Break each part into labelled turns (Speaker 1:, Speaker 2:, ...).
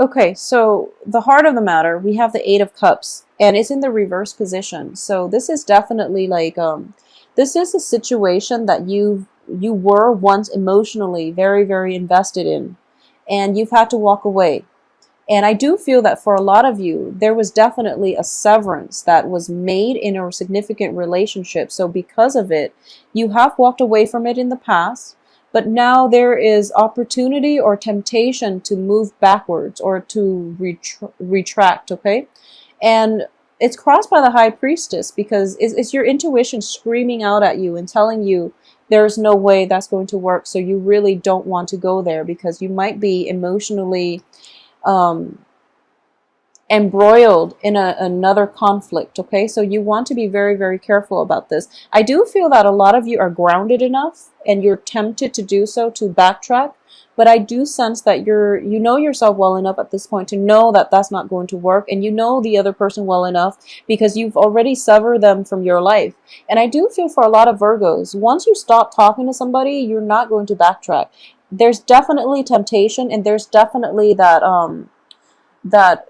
Speaker 1: Okay, so the heart of the matter, we have the Eight of Cups, and it's in the reverse position. So this is definitely like this is a situation that you were once emotionally very, very invested in, and you've had to walk away. And I do feel that for a lot of you, there was definitely a severance that was made in a significant relationship. So because of it, you have walked away from it in the past, but now there is opportunity or temptation to move backwards or to retract, okay? And it's crossed by the high priestess because it's your intuition screaming out at you and telling you there's no way that's going to work. So you really don't want to go there because you might be emotionally um, embroiled in another conflict. Okay, so you want to be very, very careful about this. I do feel that a lot of you are grounded enough and you're tempted to do so, to backtrack, but I do sense that you know yourself well enough at this point to know that that's not going to work, and you know the other person well enough because you've already severed them from your life. And I do feel for a lot of Virgos, once you stop talking to somebody, you're not going to backtrack. There's definitely temptation, and there's definitely that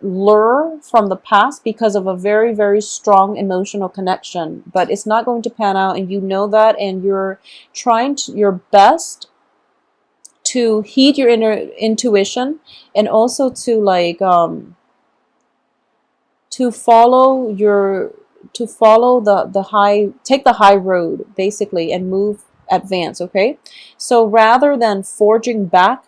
Speaker 1: lure from the past because of a very, very strong emotional connection, but it's not going to pan out, and you know that, and you're trying your best to heed your inner intuition, and also to like to follow your to follow the high, take the high road basically, and move, advance. Okay, so rather than forging back,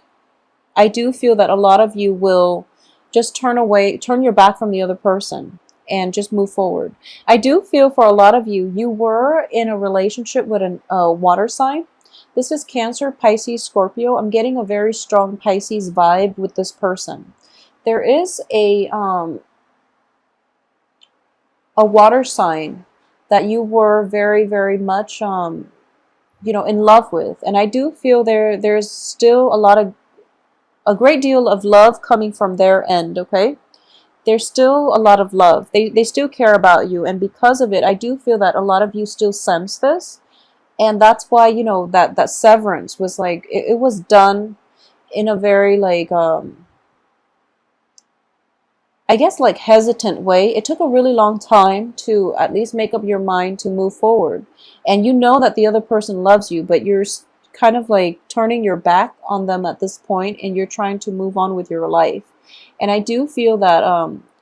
Speaker 1: I do feel that a lot of you will just turn away, turn your back from the other person and just move forward. I do feel for a lot of you, you were in a relationship with a water sign. This is Cancer, Pisces, Scorpio. I'm getting a very strong Pisces vibe with this person. There is a water sign that you were very, very much in love with, and I do feel there's still a great deal of love coming from their end. Okay, there's still a lot of love. They still care about you, and because of it, I do feel that a lot of you still sense this, and that's why that severance was like it was done in a very like I guess like hesitant way. It took a really long time to at least make up your mind to move forward, and you know that the other person loves you, but you're kind of like turning your back on them at this point, and you're trying to move on with your life. And I do feel that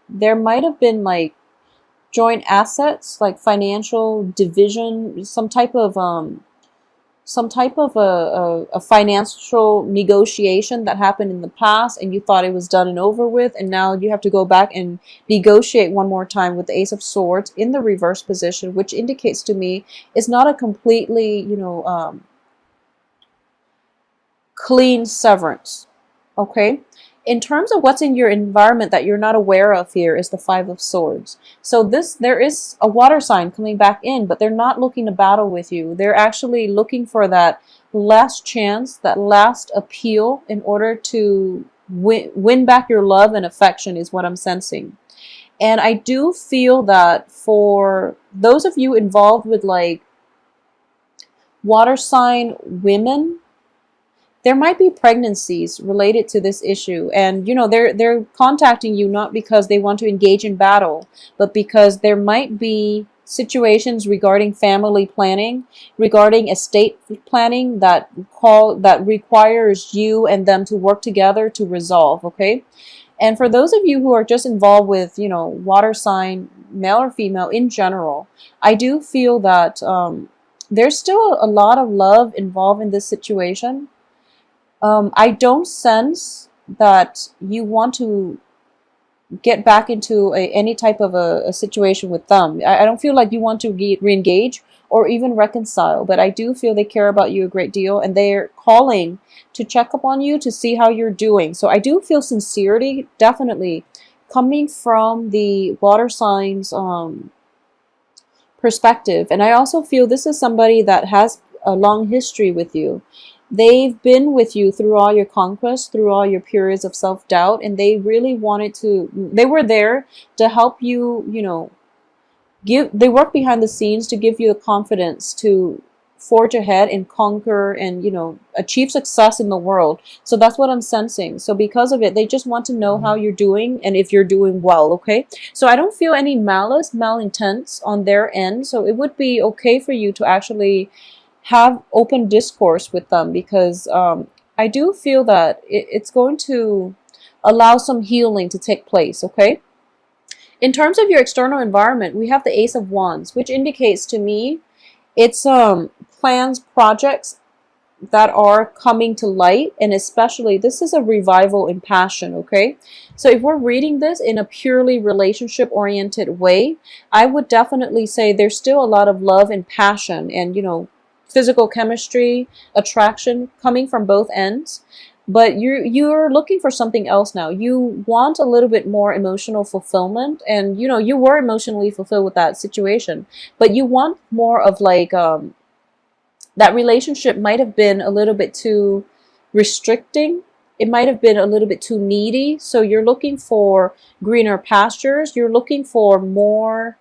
Speaker 1: there might have been like joint assets, like financial division, some type of a financial negotiation that happened in the past, and you thought it was done and over with, and now you have to go back and negotiate one more time with the Ace of Swords in the reverse position, which indicates to me it's not a completely clean severance. Okay, in terms of what's in your environment that you're not aware of, here is the Five of Swords. So there is a water sign coming back in, but they're not looking to battle with you. They're actually looking for that last chance, that last appeal, in order to win back your love and affection, is what I'm sensing. And I do feel that for those of you involved with like water sign women, there might be pregnancies related to this issue, and they're contacting you not because they want to engage in battle, but because there might be situations regarding family planning, regarding estate planning, that requires you and them to work together to resolve. Okay, and for those of you who are just involved with water sign, male or female in general, I do feel that there's still a lot of love involved in this situation. I don't sense that you want to get back into any type of a situation with them. I don't feel like you want to re-engage or even reconcile, but I do feel they care about you a great deal, and they're calling to check up on you to see how you're doing. So I do feel sincerity definitely coming from the water signs perspective. And I also feel this is somebody that has a long history with you. They've been with you through all your conquests, through all your periods of self-doubt, and they really they were there to help you, they work behind the scenes to give you the confidence to forge ahead and conquer and, you know, achieve success in the world. So that's what I'm sensing. So because of it, they just want to know how you're doing and if you're doing well, okay? So I don't feel any malice, malintents on their end. So it would be okay for you to actually have open discourse with them, because I do feel that it's going to allow some healing to take place, okay? In terms of your external environment, we have the Ace of Wands, which indicates to me it's plans, projects that are coming to light, and especially this is a revival in passion, okay? So if we're reading this in a purely relationship oriented way, I would definitely say there's still a lot of love and passion and, you know, physical chemistry, attraction coming from both ends. But you're looking for something else now. You want a little bit more emotional fulfillment, and you know, you were emotionally fulfilled with that situation, but you want more of like that relationship might have been a little bit too restricting. It might have been a little bit too needy. So you're looking for greener pastures. You're looking for more,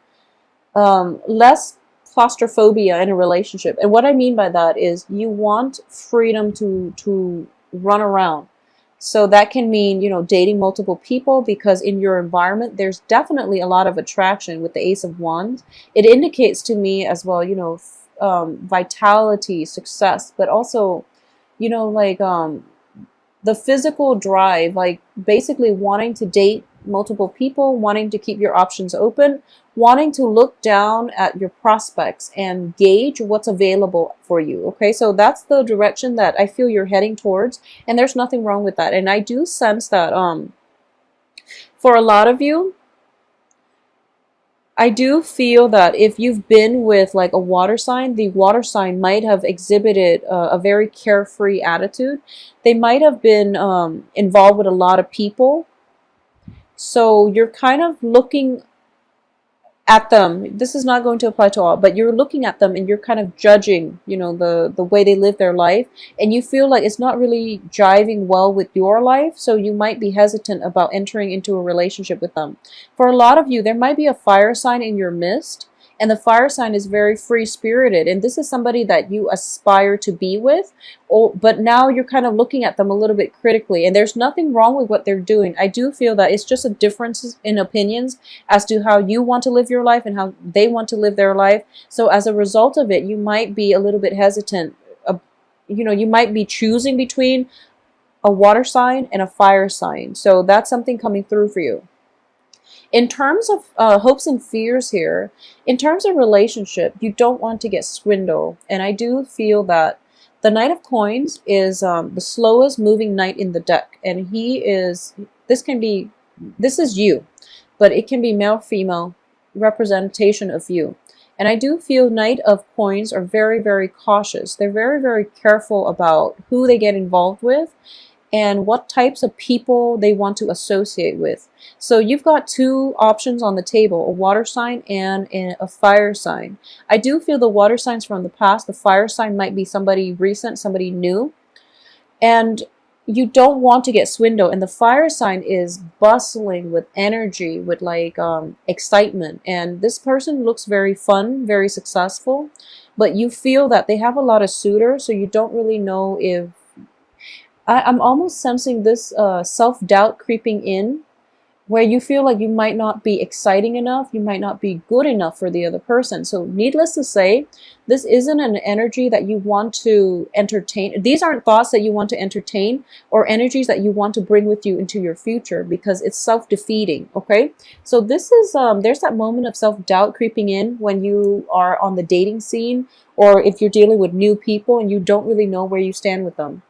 Speaker 1: less claustrophobia in a relationship. And what I mean by that is you want freedom to run around. So that can mean, you know, dating multiple people, because in your environment, there's definitely a lot of attraction with the Ace of Wands. It indicates to me as well, you know, vitality, success, but also, you know, like the physical drive, like basically wanting to date multiple people, wanting to keep your options open, wanting to look down at your prospects and gauge what's available for you. Okay, so that's the direction that I feel you're heading towards, and there's nothing wrong with that. And I do sense that for a lot of you, I do feel that if you've been with like a water sign, the water sign might have exhibited a very carefree attitude. They might have been involved with a lot of people. So you're kind of looking at them. This is not going to apply to all, but you're looking at them and you're kind of judging, you know, the way they live their life, and you feel like it's not really jiving well with your life, so you might be hesitant about entering into a relationship with them. For a lot of you, there might be a fire sign in your midst, and the fire sign is very free-spirited, and this is somebody that you aspire to be with, but now you're kind of looking at them a little bit critically, and there's nothing wrong with what they're doing. I do feel that it's just a difference in opinions as to how you want to live your life and how they want to live their life. So as a result of it, you might be a little bit hesitant. You know, you might be choosing between a water sign and a fire sign. So that's something coming through for you. In terms of hopes and fears here, in terms of relationship, you don't want to get swindled. And I do feel that the Knight of Coins is the slowest moving knight in the deck. And this is you, but it can be male, female representation of you. And I do feel Knight of Coins are very, very cautious. They're very, very careful about who they get involved with and what types of people they want to associate with. So you've got two options on the table, a water sign and a fire sign. I do feel the water signs from the past, the fire sign might be somebody recent, somebody new, and you don't want to get swindled. And the fire sign is bustling with energy, with like excitement, and this person looks very fun, very successful, but you feel that they have a lot of suitors, so you don't really know if I'm almost sensing this self-doubt creeping in, where you feel like you might not be exciting enough, you might not be good enough for the other person. So needless to say, this isn't an energy that you want to entertain. These aren't thoughts that you want to entertain or energies that you want to bring with you into your future, because it's self-defeating, okay? So this is, there's that moment of self-doubt creeping in when you are on the dating scene, or if you're dealing with new people and you don't really know where you stand with them.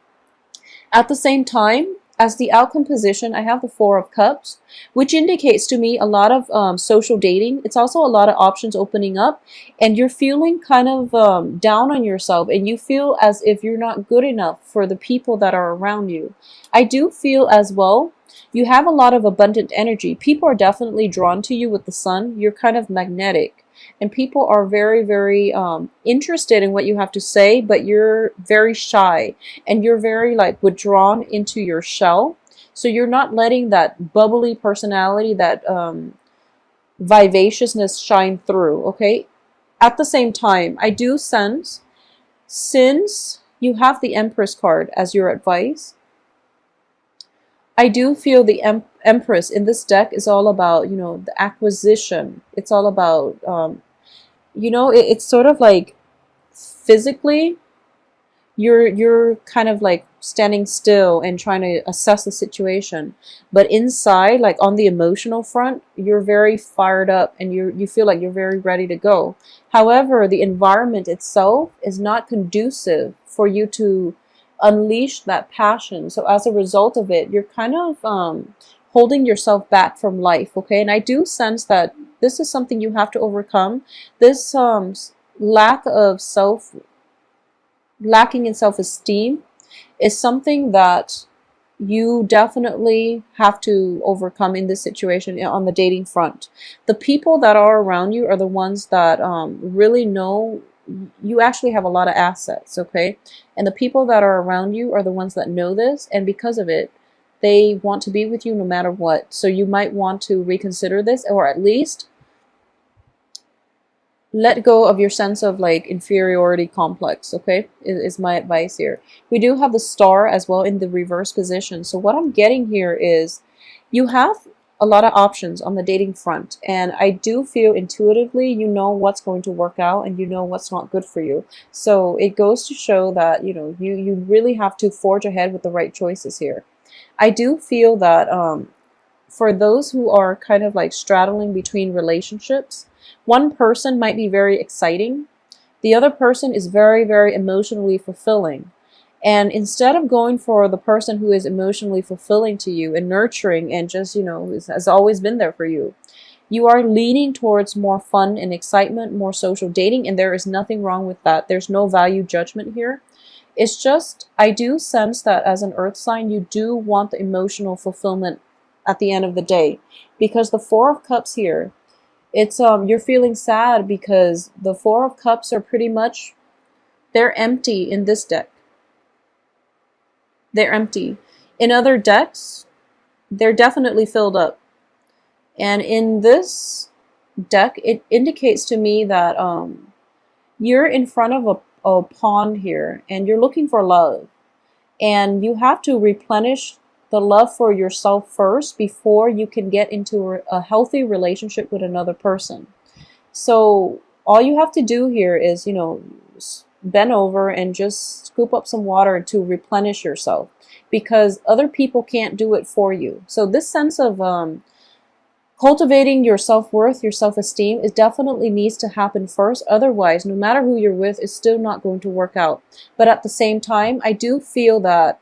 Speaker 1: At the same time, as the outcome position, I have the Four of Cups, which indicates to me a lot of social dating. It's also a lot of options opening up, and you're feeling kind of down on yourself, and you feel as if you're not good enough for the people that are around you. I do feel as well, you have a lot of abundant energy. People are definitely drawn to you with the sun. You're kind of magnetic. And people are very, very interested in what you have to say, but you're very shy and you're very like withdrawn into your shell. So you're not letting that bubbly personality, that vivaciousness shine through, okay? At the same time, I do sense Since you have the Empress card as your advice, I do feel the Empress in this deck is all about, the acquisition. It's all about, it's sort of like physically you're kind of like standing still and trying to assess the situation, but inside, like on the emotional front, you're very fired up and you feel like you're very ready to go. However, the environment itself is not conducive for you to unleash that passion. So as a result of it, you're kind of holding yourself back from life. Okay, and I do sense that this is something you have to overcome. This lack of lacking in self-esteem is something that you definitely have to overcome in this situation on the dating front. The people that are around you are the ones that really know you actually have a lot of assets, okay? And the people that are around you are the ones that know this, and because of it, they want to be with you no matter what. So you might want to reconsider this, or at least let go of your sense of like inferiority complex, okay, is my advice here. We do have the Star as well in the reverse position. So what I'm getting here is you have a lot of options on the dating front, and I do feel intuitively you know what's going to work out and you know what's not good for you. So it goes to show that you really have to forge ahead with the right choices here. I do feel that for those who are kind of like straddling between relationships, one person might be very exciting. The other person is very, very emotionally fulfilling. And instead of going for the person who is emotionally fulfilling to you and nurturing and just, has always been there for you, you are leaning towards more fun and excitement, more social dating, and there is nothing wrong with that. There's no value judgment here. It's just, I do sense that as an earth sign, you do want the emotional fulfillment at the end of the day. Because the Four of Cups here, it's you're feeling sad because the Four of Cups are pretty much, they're empty in this deck. They're empty. In other decks, they're definitely filled up. And in this deck, it indicates to me that you're in front of a pond here and you're looking for love. And you have to replenish the love for yourself first before you can get into a healthy relationship with another person. So all you have to do here is, bend over and just scoop up some water to replenish yourself, because other people can't do it for you. So this sense of cultivating your self-worth, your self-esteem, it definitely needs to happen first. Otherwise, no matter who you're with, it's still not going to work out. But at the same time, I do feel that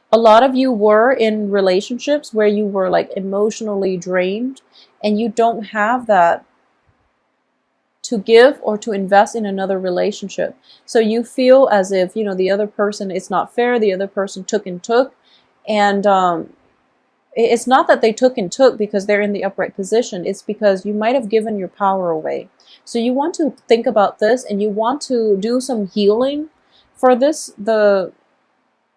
Speaker 1: a lot of you were in relationships where you were like emotionally drained and you don't have that to give or to invest in another relationship. So you feel as if, the other person, it's not fair, the other person took and took. And it's not that they took and took because they're in the upright position. It's because you might have given your power away. So you want to think about this and you want to do some healing for this, the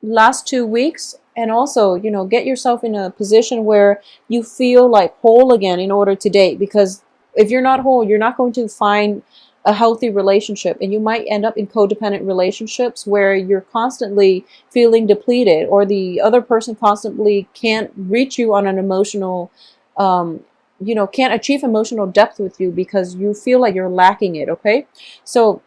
Speaker 1: last 2 weeks, and also get yourself in a position where you feel like whole again in order to date, because if you're not whole, you're not going to find a healthy relationship, and you might end up in codependent relationships where you're constantly feeling depleted, or the other person constantly can't reach you on an emotional can't achieve emotional depth with you because you feel like you're lacking it. Okay, so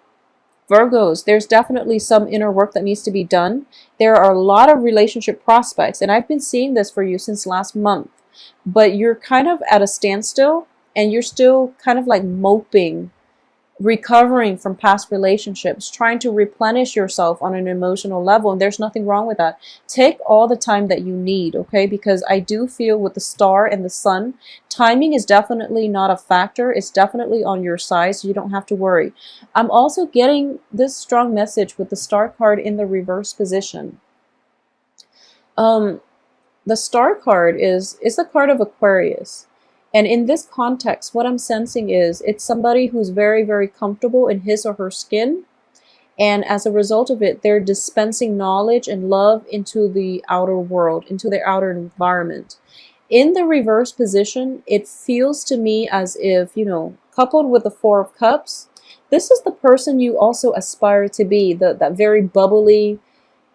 Speaker 1: Virgos, there's definitely some inner work that needs to be done. There are a lot of relationship prospects, and I've been seeing this for you since last month, but you're kind of at a standstill and you're still kind of like moping, recovering from past relationships, trying to replenish yourself on an emotional level, and there's nothing wrong with that. Take all the time that you need, okay? Because I do feel with the Star and the Sun, timing is definitely not a factor. It's definitely on your side, so you don't have to worry. I'm also getting this strong message with the Star card in the reverse position. The Star card is the card of Aquarius. And in this context, what I'm sensing is it's somebody who's very, very comfortable in his or her skin. And as a result of it, they're dispensing knowledge and love into the outer world, into their outer environment. In the reverse position, it feels to me as if, coupled with the Four of Cups, This is the person you also aspire to be, that very bubbly,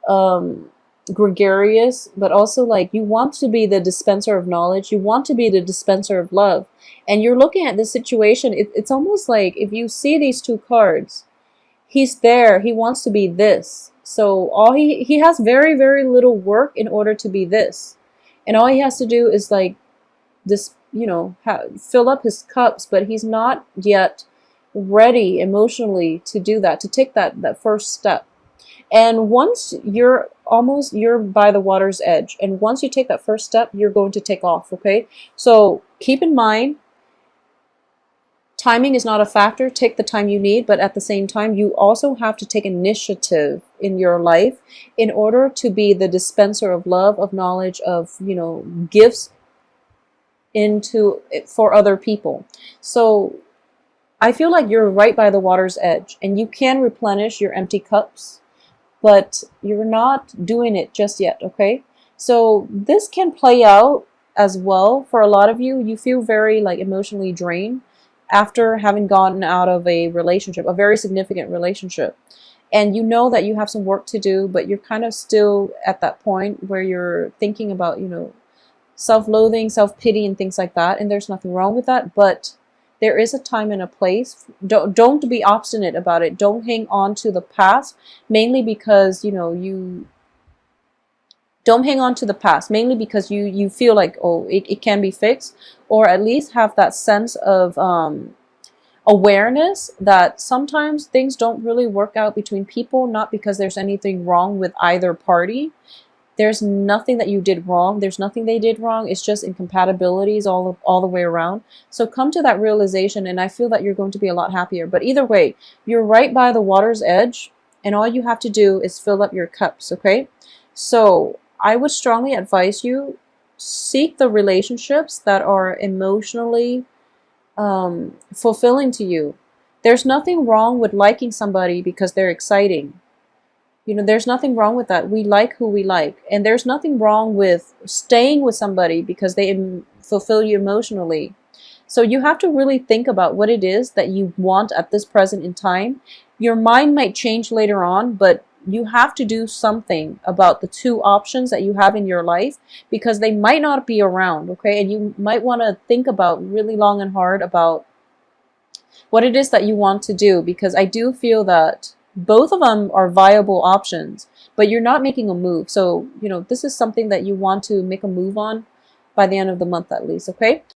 Speaker 1: um, gregarious, but also like you want to be the dispenser of knowledge. You want to be the dispenser of love. And you're looking at this situation. It's almost like if you see these two cards, he's there. He wants to be this. So all he has very, very little work in order to be this. And all he has to do is like this, fill up his cups, but he's not yet ready emotionally to do that, to take that first step. And once you're by the water's edge, and once you take that first step, you're going to take off, okay? So keep in mind, timing is not a factor. Take the time you need, but at the same time, you also have to take initiative in your life in order to be the dispenser of love, of knowledge, of, gifts for other people. So I feel like you're right by the water's edge, and you can replenish your empty cups, but you're not doing it just yet, okay? So this can play out as well for a lot of you. You feel very like emotionally drained after having gotten out of a relationship, a very significant relationship. And you know that you have some work to do, but you're kind of still at that point where you're thinking about, self-loathing, self-pity, and things like that. And there's nothing wrong with that, but there is a time and a place. Don't be obstinate about it. Don't hang on to the past, mainly because, you don't hang on to the past, mainly because you feel like, oh, it can be fixed, or at least have that sense of awareness that sometimes things don't really work out between people, not because there's anything wrong with either party. There's nothing that you did wrong. There's nothing they did wrong. It's just incompatibilities all the way around. So come to that realization, and I feel that you're going to be a lot happier. But either way, you're right by the water's edge, and all you have to do is fill up your cups, okay? So I would strongly advise you, seek the relationships that are emotionally fulfilling to you. There's nothing wrong with liking somebody because they're exciting. There's nothing wrong with that. We like who we like. And there's nothing wrong with staying with somebody because they fulfill you emotionally. So you have to really think about what it is that you want at this present in time. Your mind might change later on, but you have to do something about the two options that you have in your life, because they might not be around, okay? And you might want to think about really long and hard about what it is that you want to do, because I do feel that both of them are viable options, but you're not making a move. So, this is something that you want to make a move on by the end of the month at least, okay?